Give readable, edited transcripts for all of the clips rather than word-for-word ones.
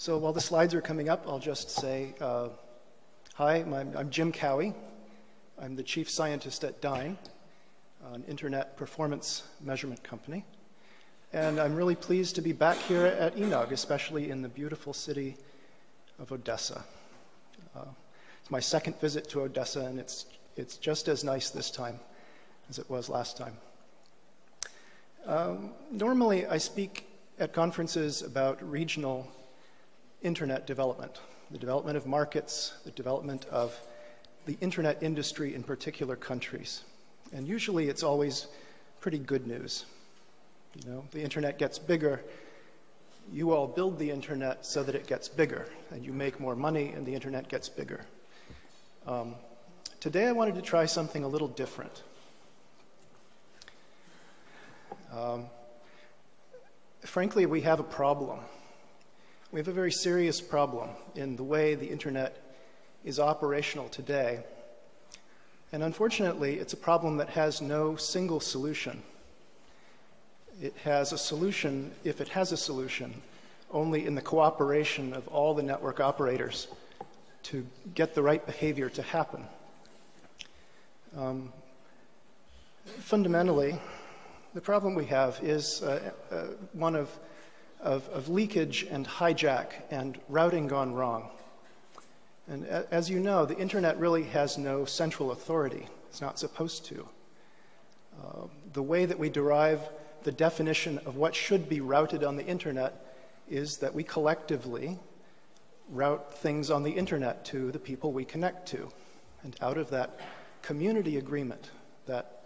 So while the slides are coming up, I'll just say, hi, I'm Jim Cowie. I'm the chief scientist at Dyne, an internet performance measurement company. And I'm really pleased to be back here at ENOG, especially in the beautiful city of Odessa. It's my second visit to Odessa, and it's just as nice this time as it was last time. Normally, I speak at conferences about regional internet development, the development of markets, the development of the internet industry in particular countries. And usually it's always pretty good news. You know, the internet gets bigger. You all build the internet so that it gets bigger, and you make more money, and the internet gets bigger. Today I wanted to try something a little different. Frankly, we have a problem. We have a very serious problem in the way the internet is operational today. And unfortunately, it's a problem that has no single solution. It has a solution, if it has a solution, only in the cooperation of all the network operators to get the right behavior to happen. Fundamentally, the problem we have is one of leakage and hijack and routing gone wrong. And as you know, the internet really has no central authority. It's not supposed to. The way that we derive the definition of what should be routed on the internet is that we collectively route things on the internet to the people we connect to. And out of that community agreement, that,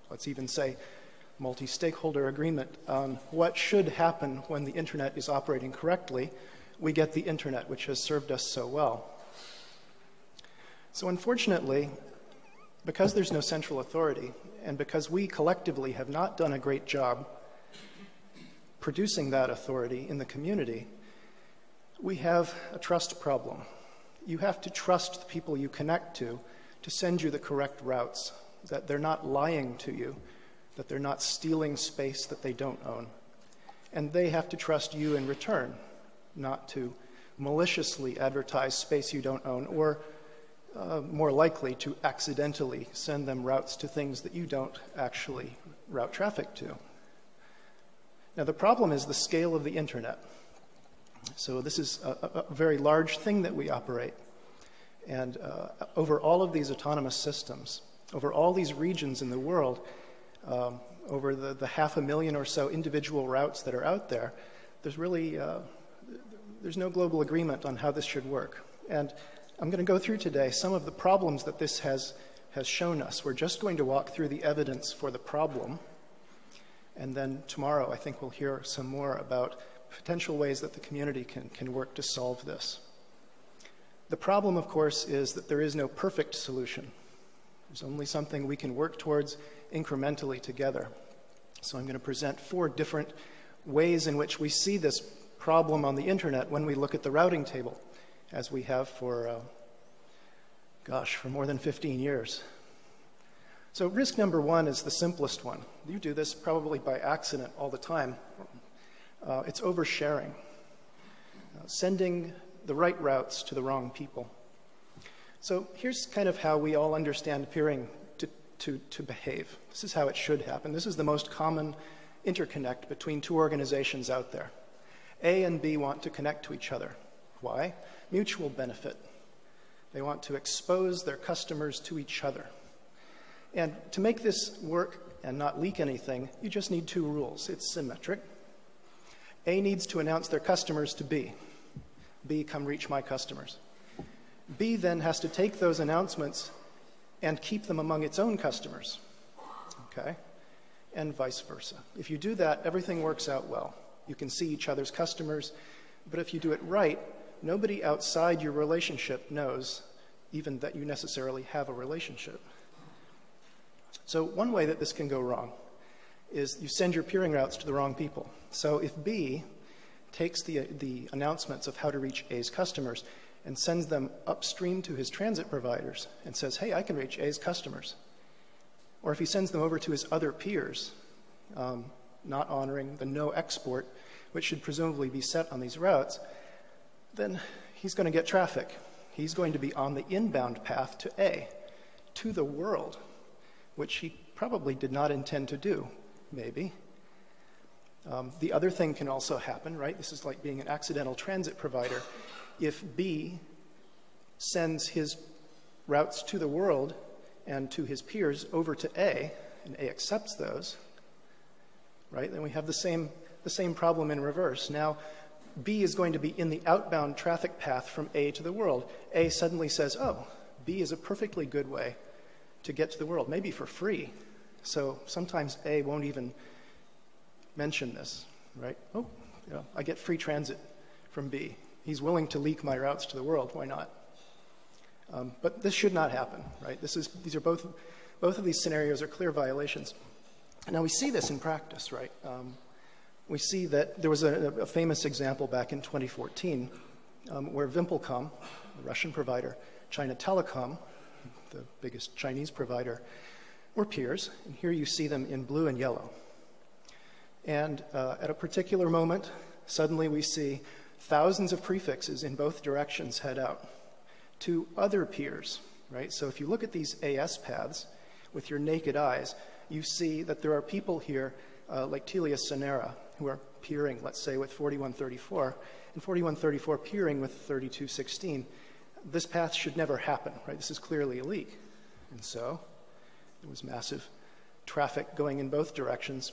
let's even say, multi-stakeholder agreement on what should happen when the internet is operating correctly, we get the internet, which has served us so well. So unfortunately, because there's no central authority, and because we collectively have not done a great job producing that authority in the community, we have a trust problem. You have to trust the people you connect to send you the correct routes, that they're not lying to you, that they're not stealing space that they don't own. And they have to trust you in return, not to maliciously advertise space you don't own, or more likely to accidentally send them routes to things that you don't actually route traffic to. Now the problem is the scale of the internet. So this is a very large thing that we operate. And over all of these autonomous systems, over all these regions in the world, over the 500,000 or so individual routes that are out there, there's really there's no global agreement on how this should work. And I'm going to go through today some of the problems that this has shown us. We're just going to walk through the evidence for the problem, and then tomorrow I think we'll hear some more about potential ways that the community can work to solve this. The problem, of course, is that there is no perfect solution. There's only something we can work towards incrementally together. So I'm going to present 4 different ways in which we see this problem on the internet when we look at the routing table, as we have for, for more than 15 years. So risk number 1 is the simplest one. You do this probably by accident all the time. It's oversharing, sending the right routes to the wrong people. So here's kind of how we all understand peering to behave. This is how it should happen. This is the most common interconnect between 2 organizations out there. A and B want to connect to each other. Why? Mutual benefit. They want to expose their customers to each other. And to make this work and not leak anything, you just need 2 rules. It's symmetric. A needs to announce their customers to B. B, come reach my customers. B then has to take those announcements and keep them among its own customers, okay? And vice versa. If you do that, everything works out well. You can see each other's customers, but if you do it right, nobody outside your relationship knows even that you necessarily have a relationship. So one way that this can go wrong is you send your peering routes to the wrong people. So if B takes the announcements of how to reach A's customers and sends them upstream to his transit providers and says, hey, I can reach A's customers. Or if he sends them over to his other peers, not honoring the no export, which should presumably be set on these routes, then he's going to get traffic. He's going to be on the inbound path to A, to the world, which he probably did not intend to do, maybe. The other thing can also happen, right? This is like being an accidental transit provider. If B sends his routes to the world and to his peers over to A, and A accepts those, right? Then we have the same problem in reverse. Now, B is going to be in the outbound traffic path from A to the world. A suddenly says, oh, B is a perfectly good way to get to the world, maybe for free. So sometimes A won't even mention this, right? Oh, you know, I get free transit from B. He's willing to leak my routes to the world. Why not? But this should not happen, right? These are both of these scenarios are clear violations. Now we see this in practice, right? We see that there was a famous example back in 2014 where Vimpelcom, the Russian provider, China Telecom, the biggest Chinese provider, were peers. And here you see them in blue and yellow. And at a particular moment, suddenly we see thousands of prefixes in both directions head out to other peers, right? So if you look at these AS paths with your naked eyes, you see that there are people here like Telia Sonera who are peering, let's say, with 4134, and 4134 peering with 3216. This path should never happen, right? This is clearly a leak. And so there was massive traffic going in both directions.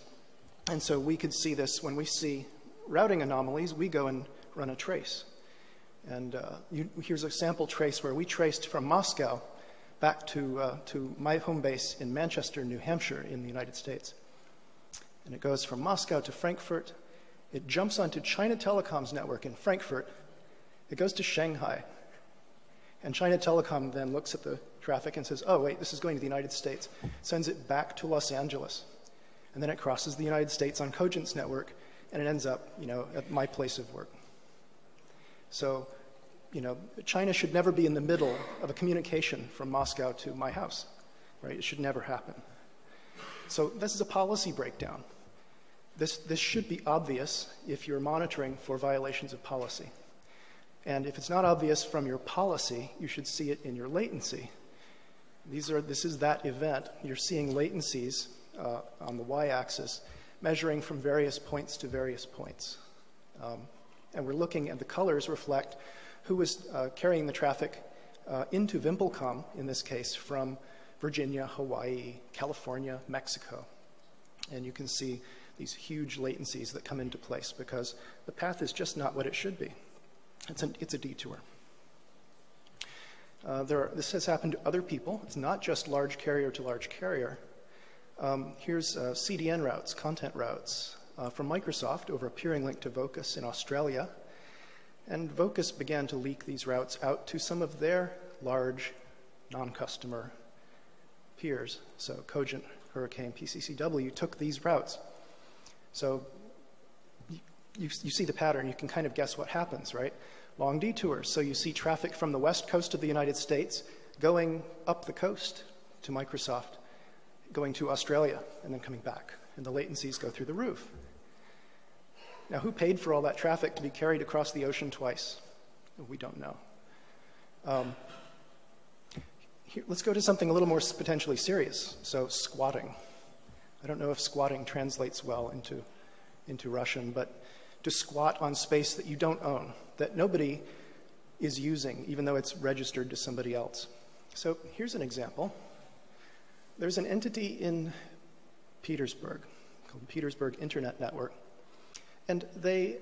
And so we could see this when we see routing anomalies, we go and run a trace. And here's a sample trace where we traced from Moscow back to my home base in Manchester, New Hampshire, in the United States. And it goes from Moscow to Frankfurt. It jumps onto China Telecom's network in Frankfurt. It goes to Shanghai. And China Telecom then looks at the traffic and says, oh, wait, this is going to the United States. Sends it back to Los Angeles. And then it crosses the United States on Cogent's network, and it ends up, you know, at my place of work. So, you know, China should never be in the middle of a communication from Moscow to my house, right? It should never happen. So this is a policy breakdown. This should be obvious if you're monitoring for violations of policy. And if it's not obvious from your policy, you should see it in your latency. This is that event. You're seeing latencies on the y-axis, measuring from various points to various points. And we're looking at the colors reflect who was carrying the traffic into Vimpelcom, in this case, from Virginia, Hawaii, California, Mexico. And you can see these huge latencies that come into place because the path is just not what it should be. It's a detour. This has happened to other people. It's not just large carrier to large carrier. Here's CDN routes, content routes, from Microsoft over a peering link to Vocus in Australia. And Vocus began to leak these routes out to some of their large non-customer peers. So Cogent, Hurricane, PCCW took these routes. So you see the pattern. You can kind of guess what happens, right? Long detours. So you see traffic from the west coast of the United States going up the coast to Microsoft, going to Australia, and then coming back. And the latencies go through the roof. Now, who paid for all that traffic to be carried across the ocean twice? We don't know. Let's go to something a little more potentially serious. So squatting. I don't know if squatting translates well into Russian, but to squat on space that you don't own, that nobody is using, even though it's registered to somebody else. So here's an example. There's an entity in Petersburg called the Petersburg Internet Network, and they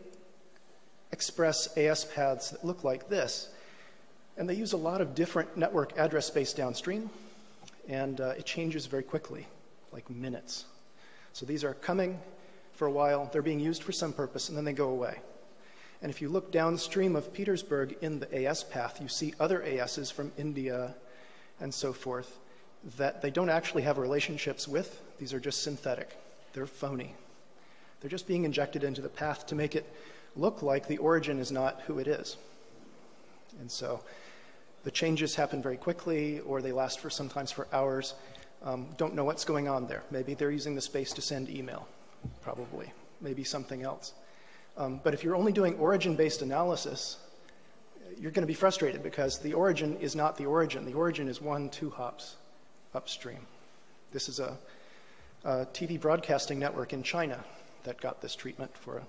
express AS paths that look like this. And they use a lot of different network address space downstream, and it changes very quickly, like minutes. So these are coming for a while, they're being used for some purpose, and then they go away. And if you look downstream of Petersburg in the AS path, you see other ASs from India and so forth that they don't actually have relationships with. These are just synthetic. They're phony. They're just being injected into the path to make it look like the origin is not who it is. And so the changes happen very quickly, or they last for sometimes for hours. Don't know what's going on there. Maybe they're using the space to send email, probably. Maybe something else. But if you're only doing origin-based analysis, you're going to be frustrated because the origin is not the origin. The origin is 1-2 hops upstream. This is a TV broadcasting network in China that got this treatment for a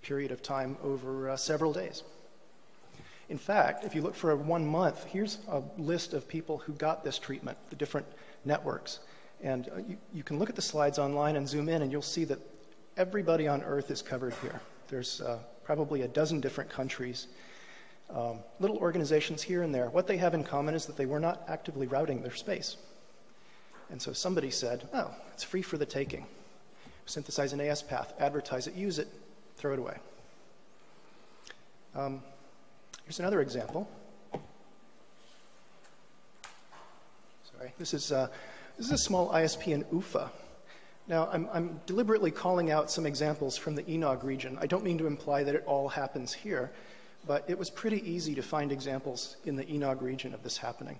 period of time over several days. In fact, if you look for 1 month, here's a list of people who got this treatment, the different networks. And you can look at the slides online and zoom in, and you'll see that everybody on Earth is covered here. There's probably a dozen different countries, little organizations here and there. What they have in common is that they were not actively routing their space. And so somebody said, oh, it's free for the taking. Synthesize an AS path, advertise it, use it, throw it away. Here's another example. Sorry, this is a small ISP in Ufa. Now, I'm deliberately calling out some examples from the ENOG region. I don't mean to imply that it all happens here, but it was pretty easy to find examples in the ENOG region of this happening.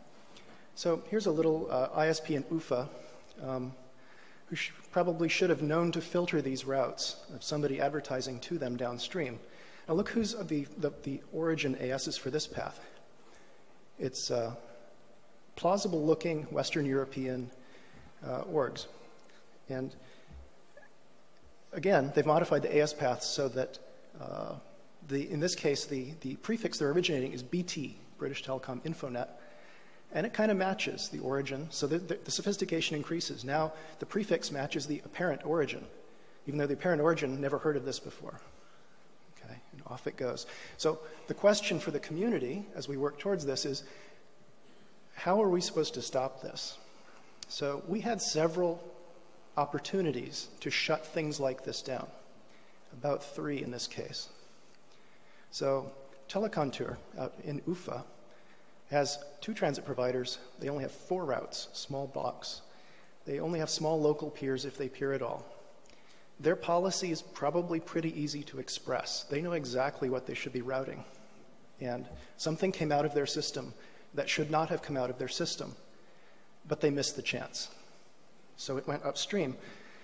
So here's a little ISP in Ufa who probably should have known to filter these routes of somebody advertising to them downstream. Now look who's the origin ASs for this path. It's plausible-looking Western European orgs. And again, they've modified the AS paths so that in this case, the prefix they're originating is BT, British Telecom Infonet, and it kind of matches the origin, so the sophistication increases. Now the prefix matches the apparent origin, even though the apparent origin never heard of this before. Okay, and off it goes. So the question for the community as we work towards this is, how are we supposed to stop this? So we had several opportunities to shut things like this down, about 3 in this case. So Telecontour out in Ufa has 2 transit providers. They only have 4 routes, small blocks. They only have small local peers if they peer at all. Their policy is probably pretty easy to express. They know exactly what they should be routing. And something came out of their system that should not have come out of their system, but they missed the chance. So it went upstream.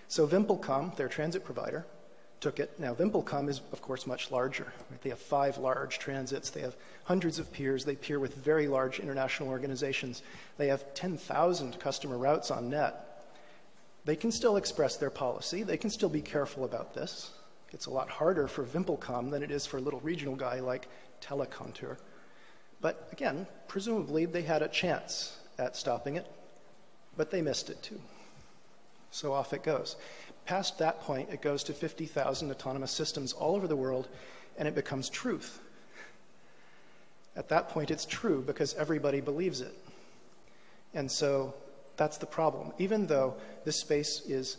So Wimpelcom, their transit provider, took it. Now Wimpelcom is, of course, much larger. Right? They have 5 large transits. They have hundreds of peers. They peer with very large international organizations. They have 10,000 customer routes on net. They can still express their policy. They can still be careful about this. It's a lot harder for Wimpelcom than it is for a little regional guy like Telecontour. But again, presumably they had a chance at stopping it, but they missed it too. So off it goes. Past that point, it goes to 50,000 autonomous systems all over the world, and it becomes truth. At that point, it's true because everybody believes it. And so that's the problem. Even though this space is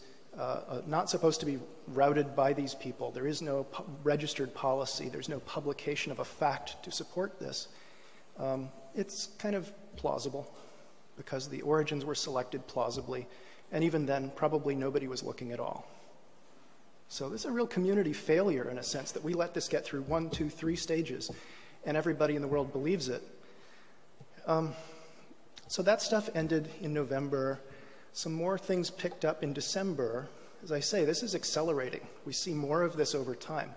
not supposed to be routed by these people, there is no registered policy, there's no publication of a fact to support this, it's kind of plausible because the origins were selected plausibly. And even then, probably nobody was looking at all. So this is a real community failure in a sense that we let this get through 1, 2, 3 stages, and everybody in the world believes it. So that stuff ended in November. Some more things picked up in December. As I say, this is accelerating. We see more of this over time.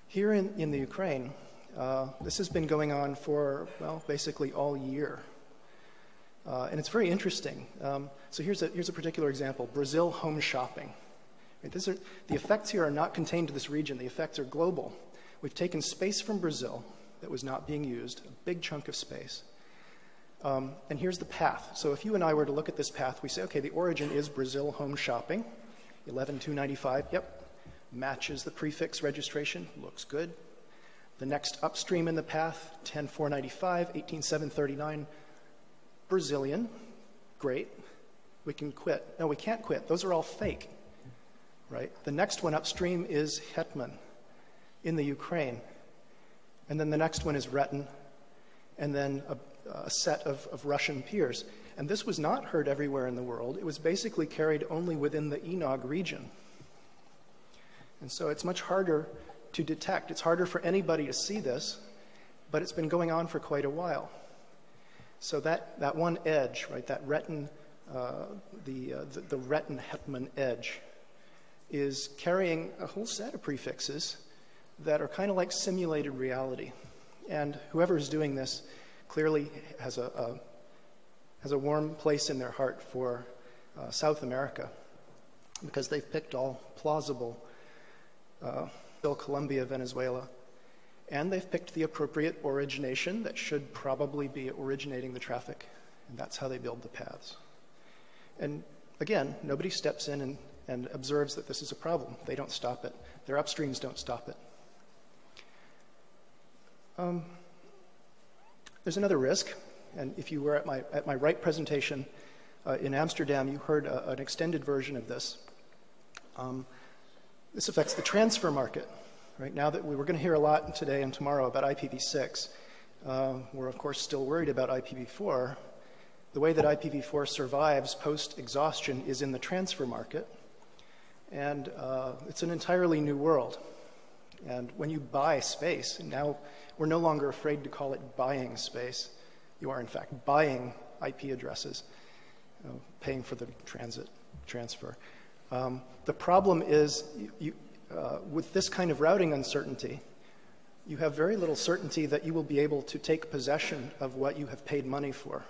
Here in the Ukraine, this has been going on for, well, basically all year. And it's very interesting. So here's a particular example, Brazil home shopping. Right, the effects here are not contained to this region. The effects are global. We've taken space from Brazil that was not being used, a big chunk of space. And here's the path. So if you and I were to look at this path, we say, okay, the origin is Brazil home shopping, 11295, yep, matches the prefix registration, looks good. The next upstream in the path, 10495, 18739, Brazilian, great, we can quit. No, we can't quit, those are all fake, right? The next one upstream is Hetman in the Ukraine, and then the next one is Retin, and then a set of Russian peers. And this was not heard everywhere in the world, it was basically carried only within the ENOG region. And so it's much harder to detect, it's harder for anybody to see this, but it's been going on for quite a while. So that one edge, right, that Retin, the Retin Hetman edge, is carrying a whole set of prefixes that are kind of like simulated reality. And whoever is doing this clearly has a warm place in their heart for South America, because they've picked all plausible, Colombia, Venezuela, and they've picked the appropriate origination that should probably be originating the traffic, and that's how they build the paths. And again, nobody steps in and observes that this is a problem. They don't stop it. Their upstreams don't stop it. There's another risk, and if you were at my right presentation in Amsterdam, you heard an extended version of this. This affects the transfer market. Right now that we're going to hear a lot today and tomorrow about IPv6, we're of course still worried about IPv4. The way that IPv4 survives post-exhaustion is in the transfer market, and it's an entirely new world. And when you buy space, and now we're no longer afraid to call it buying space, you are in fact buying IP addresses, paying for the transfer. The problem is with this kind of routing uncertainty, you have very little certainty that you will be able to take possession of what you have paid money for.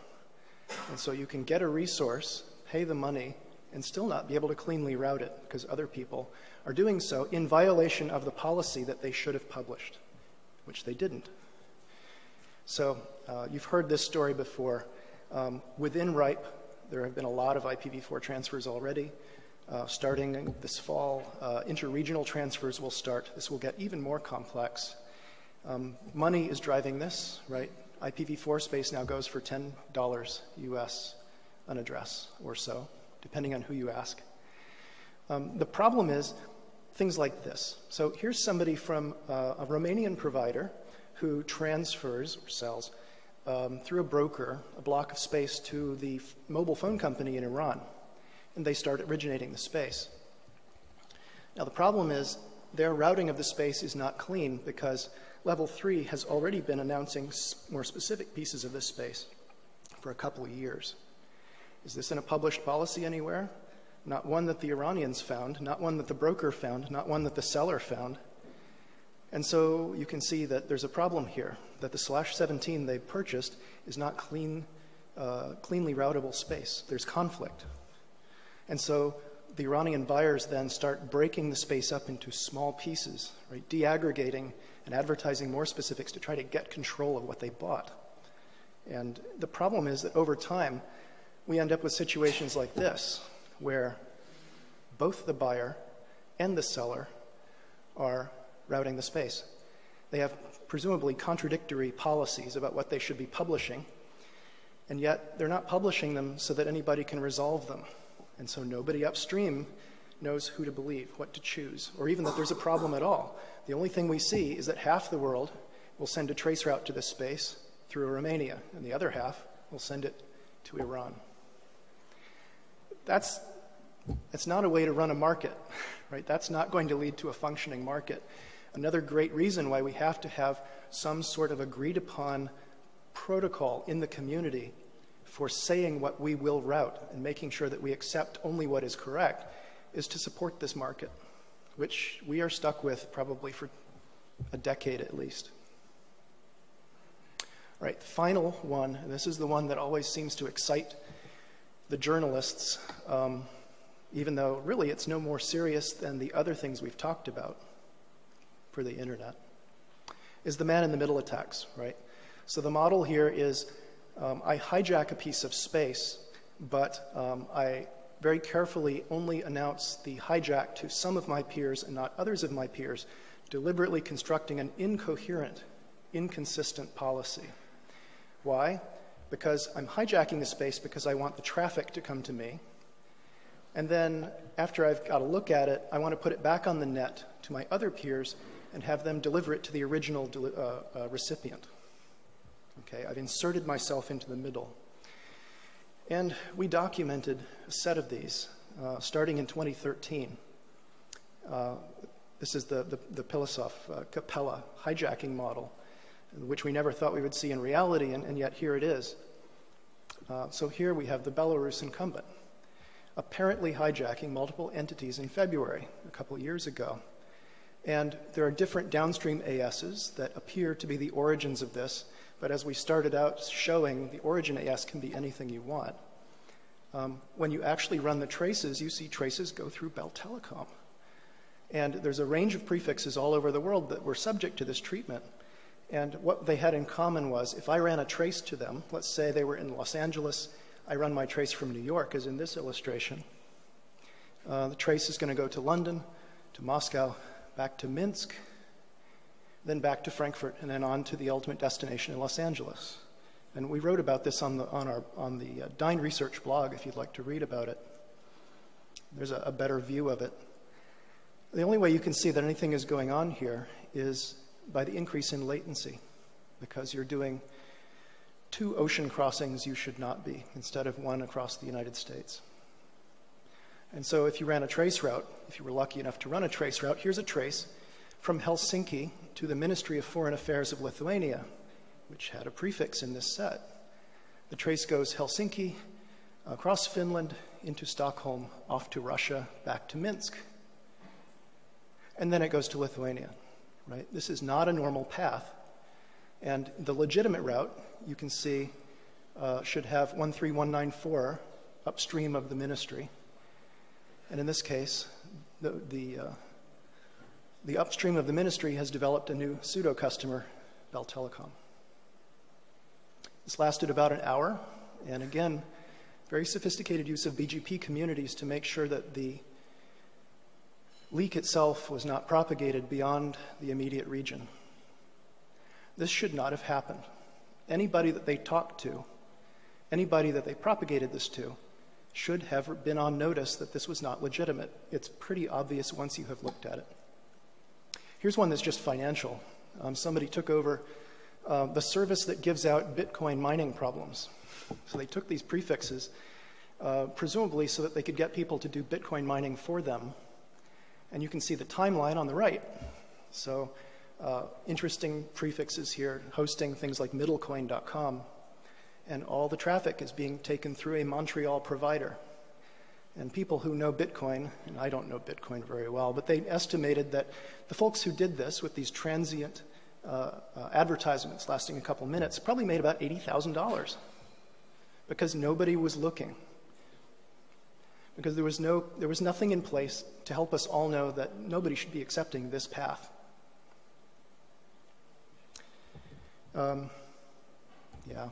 And so you can get a resource, pay the money, and still not be able to cleanly route it because other people are doing so in violation of the policy that they should have published, which they didn't. So you've heard this story before. Within RIPE, there have been a lot of IPv4 transfers already. Starting this fall, interregional transfers will start. This will get even more complex. Money is driving this, right? IPv4 space now goes for $10 US an address or so, depending on who you ask. The problem is things like this. So here's somebody from a Romanian provider who transfers or sells through a broker a block of space to the mobile phone company in Iran, and they start originating the space. Now the problem is their routing of the space is not clean because Level 3 has already been announcing more specific pieces of this space for a couple of years. Is this in a published policy anywhere? Not one that the Iranians found, not one that the broker found, not one that the seller found. And so you can see that there's a problem here, that the /17 they purchased is not cleanly routable space. There's conflict. And so the Iranian buyers then start breaking the space up into small pieces, right? Deaggregating and advertising more specifics to try to get control of what they bought. And the problem is that over time, we end up with situations like this, where both the buyer and the seller are routing the space. They have presumably contradictory policies about what they should be publishing, and yet they're not publishing them so that anybody can resolve them. And so nobody upstream knows who to believe, what to choose, or even that there's a problem at all. The only thing we see is that half the world will send a trace route to this space through Romania, and the other half will send it to Iran. That's not a way to run a market, right? That's not going to lead to a functioning market. Another great reason why we have to have some sort of agreed upon protocol in the community for saying what we will route and making sure that we accept only what is correct is to support this market, which we are stuck with probably for a decade at least. All right, final one, and this is the one that always seems to excite the journalists, even though really it's no more serious than the other things we've talked about for the internet, is the man-in-the-middle attacks, right? So the model here is I hijack a piece of space, but I very carefully only announce the hijack to some of my peers and not others of my peers, deliberately constructing an incoherent, inconsistent policy. Why? Because I'm hijacking the space because I want the traffic to come to me. And then after I've got a look at it, I want to put it back on the net to my other peers and have them deliver it to the original recipient. Okay, I've inserted myself into the middle. And we documented a set of these starting in 2013. This is the Pilasov-Capella hijacking model, which we never thought we would see in reality, and yet here it is. So here we have the Belarus incumbent, apparently hijacking multiple entities in February, a couple years ago. And there are different downstream ASs that appear to be the origins of this, but as we started out showing, the origin AS can be anything you want. When you actually run the traces, you see traces go through Bell Telecom. And there's a range of prefixes all over the world that were subject to this treatment. And what they had in common was, if I ran a trace to them, let's say they were in Los Angeles, I run my trace from New York, as in this illustration. The trace is going to go to London, to Moscow, back to Minsk, then back to Frankfurt, and then on to the ultimate destination in Los Angeles. And we wrote about this on the Dine Research blog, if you'd like to read about it. There's a better view of it. The only way you can see that anything is going on here is by the increase in latency, because you're doing 2 ocean crossings you should not be, instead of 1 across the United States. And so if you ran a trace route, if you were lucky enough to run a trace route, here's a trace from Helsinki to the Ministry of Foreign Affairs of Lithuania, which had a prefix in this set. The trace goes Helsinki, across Finland, into Stockholm, off to Russia, back to Minsk. And then it goes to Lithuania, right? This is not a normal path. And the legitimate route, you can see, should have 13194 upstream of the ministry. And in this case, the upstream of the ministry has developed a new pseudo-customer, Bell Telecom. This lasted about an hour, and again, very sophisticated use of BGP communities to make sure that the leak itself was not propagated beyond the immediate region. This should not have happened. Anybody that they talked to, anybody that they propagated this to, should have been on notice that this was not legitimate. It's pretty obvious once you have looked at it. Here's one that's just financial. Somebody took over the service that gives out Bitcoin mining problems. So they took these prefixes, presumably so that they could get people to do Bitcoin mining for them. And you can see the timeline on the right. So interesting prefixes here, hosting things like middlecoin.com. And all the traffic is being taken through a Montreal provider. And people who know Bitcoin, and I don't know Bitcoin very well, but they estimated that the folks who did this with these transient advertisements lasting a couple minutes probably made about $80,000 because nobody was looking. Because there was nothing in place to help us all know that nobody should be accepting this path. Yeah.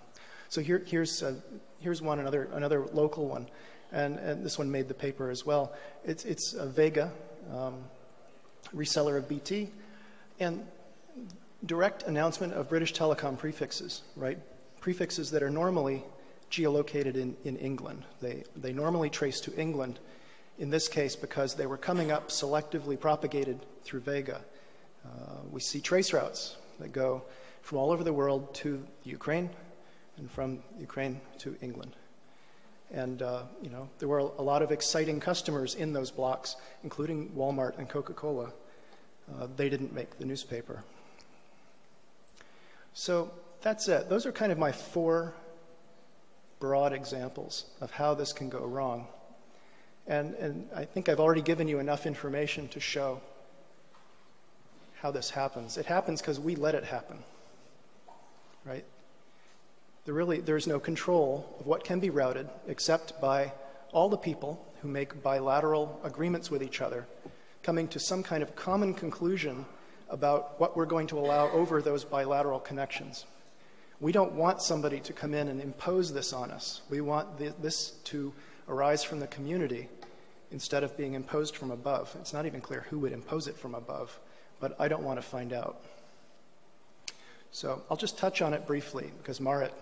So here's one, another local one, and this one made the paper as well. It's Vega, reseller of BT, and direct announcement of British Telecom prefixes, right? Prefixes that are normally geolocated in England. They normally trace to England, in this case because they were coming up selectively propagated through Vega. We see trace routes that go from all over the world to Ukraine, and from Ukraine to England. And there were a lot of exciting customers in those blocks, including Walmart and Coca-Cola. They didn't make the newspaper. So that's it. Those are kind of my 4 broad examples of how this can go wrong. And I think I've already given you enough information to show how this happens. It happens because we let it happen, right? There's no control of what can be routed except by all the people who make bilateral agreements with each other, coming to some kind of common conclusion about what we're going to allow over those bilateral connections. We don't want somebody to come in and impose this on us. We want this to arise from the community instead of being imposed from above. It's not even clear who would impose it from above, but I don't want to find out. So I'll just touch on it briefly because Marit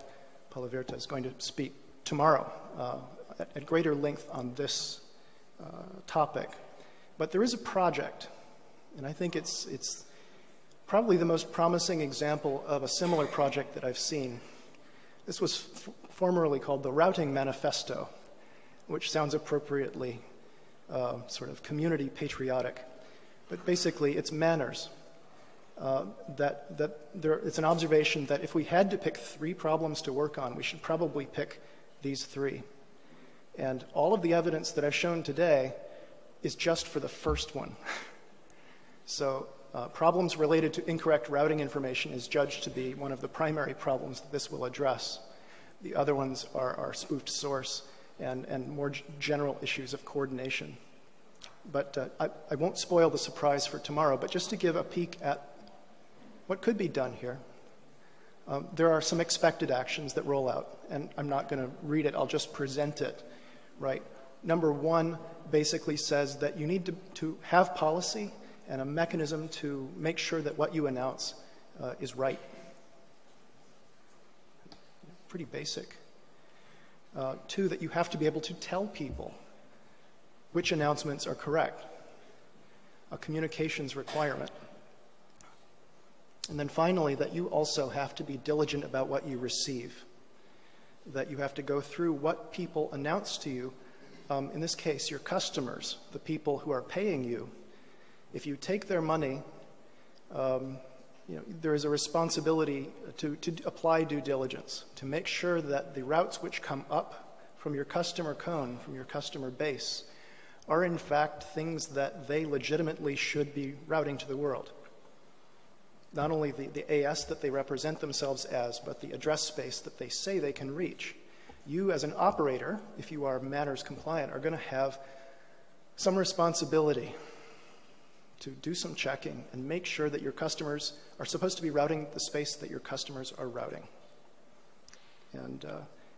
Palavirta is going to speak tomorrow at greater length on this topic. But there is a project, and I think it's probably the most promising example of a similar project that I've seen. This was formerly called the Routing Manifesto, which sounds appropriately sort of community patriotic. But basically, it's MANRS. It's an observation that if we had to pick 3 problems to work on, we should probably pick these 3. And all of the evidence that I've shown today is just for the first one. So problems related to incorrect routing information is judged to be one of the primary problems that this will address. The other ones are spoofed source and more general issues of coordination. But I won't spoil the surprise for tomorrow, but just to give a peek at what could be done here. There are some expected actions that roll out, and I'm not going to read it, I'll just present it, right? Number one basically says that you need to have policy and a mechanism to make sure that what you announce is right. Pretty basic. Two, that you have to be able to tell people which announcements are correct, a communications requirement. And then finally, that you also have to be diligent about what you receive, that you have to go through what people announce to you, in this case, your customers, the people who are paying you. If you take their money, there is a responsibility to apply due diligence, to make sure that the routes which come up from your customer cone, from your customer base, are in fact things that they legitimately should be routing to the world. Not only the AS that they represent themselves as, but the address space that they say they can reach. You as an operator, if you are MANRS compliant, are going to have some responsibility to do some checking and make sure that your customers are supposed to be routing the space that your customers are routing. And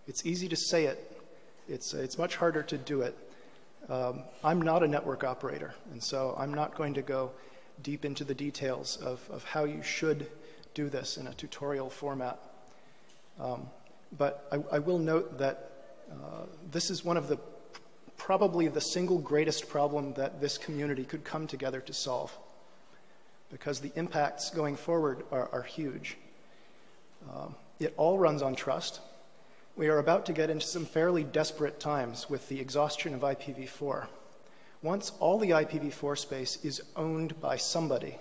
it's easy to say it. It's much harder to do it. I'm not a network operator, and so I'm not going to go deep into the details of how you should do this in a tutorial format. But I will note that this is one of the probably the single greatest problem that this community could come together to solve, because the impacts going forward are huge. It all runs on trust. We are about to get into some fairly desperate times with the exhaustion of IPv4. Once all the IPv4 space is owned by somebody,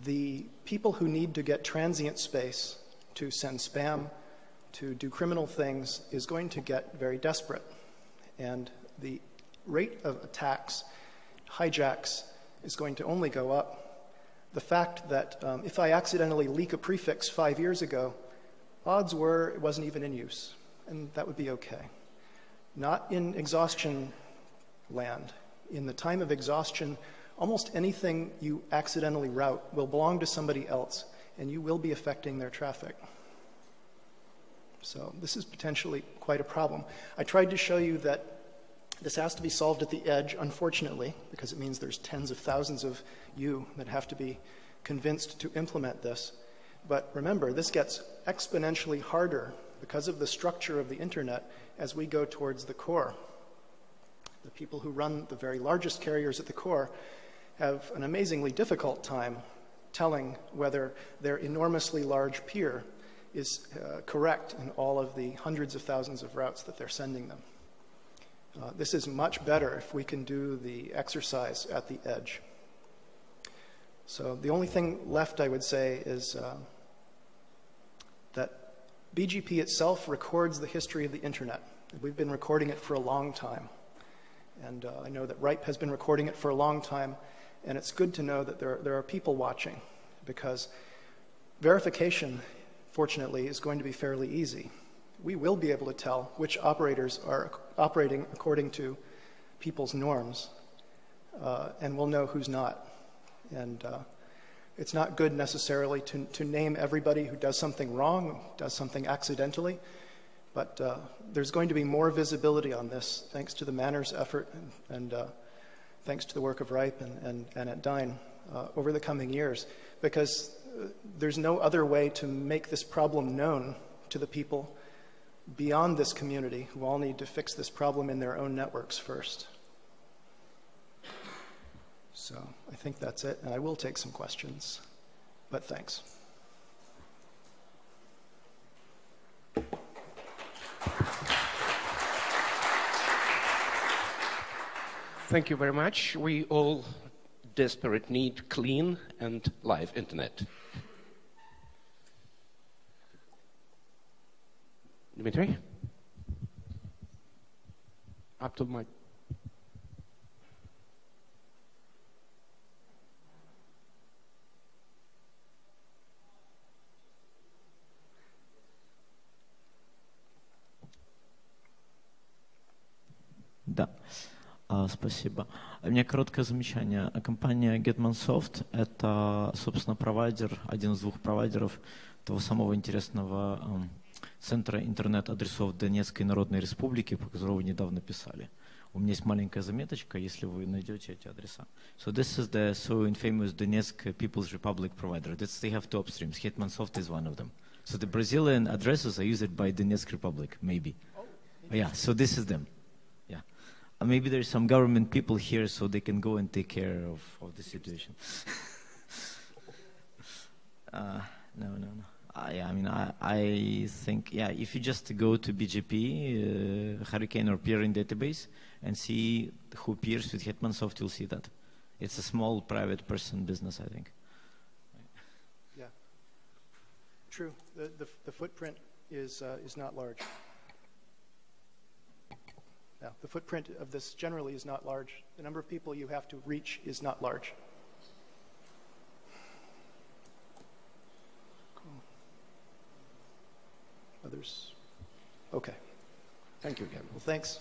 the people who need to get transient space to send spam, to do criminal things, is going to get very desperate. And the rate of attacks, hijacks, is going to only go up. The fact that if I accidentally leak a prefix 5 years ago, odds were it wasn't even in use, and that would be okay. Not in exhaustion land. In the time of exhaustion, almost anything you accidentally route will belong to somebody else, and you will be affecting their traffic. So this is potentially quite a problem. I tried to show you that this has to be solved at the edge, unfortunately, because it means there's tens of thousands of you that have to be convinced to implement this. But remember, this gets exponentially harder because of the structure of the internet as we go towards the core. The people who run the very largest carriers at the core have an amazingly difficult time telling whether their enormously large peer is correct in all of the hundreds of thousands of routes that they're sending them. This is much better if we can do the exercise at the edge. So the only thing left, I would say, is that BGP itself records the history of the internet. We've been recording it for a long time. And I know that RIPE has been recording it for a long time, and it's good to know that there are people watching, because verification, fortunately, is going to be fairly easy. We will be able to tell which operators are operating according to people's norms, and we'll know who's not. And it's not good necessarily to name everybody who does something wrong, does something accidentally, but there's going to be more visibility on this thanks to the MANRS effort and thanks to the work of RIPE and at DYNE over the coming years, because there's no other way to make this problem known to the people beyond this community who all need to fix this problem in their own networks first. So I think that's it, and I will take some questions, but thanks. Thank you very much. We all desperate need clean and live internet. Dmitry? Up to the mic. Да. Спасибо. У меня короткое замечание. Компания Getmansoft — это, собственно, провайдер, один из двух провайдеров того самого интересного центра интернет-адресов Донецкой Народной Республики, по которому вы недавно писали. У меня есть маленькая заметочка, если вы найдете эти адреса. So this is the so infamous Donetsk People's Republic provider. They have two upstreams. Hetmansoft is one of them. So the Brazilian addresses are used by Donetsk Republic, maybe. Yeah, so this is them. Yeah. Maybe there's some government people here so they can go and take care of the situation. No. I think, yeah, if you just go to BGP, Hurricane or peering database, and see who peers with Hetmansoft, you'll see that. It's a small private person business, I think. Yeah, true. The footprint is not large. Yeah, the footprint of this generally is not large. The number of people you have to reach is not large. Cool. Others? Okay. Thank you again. Well, thanks.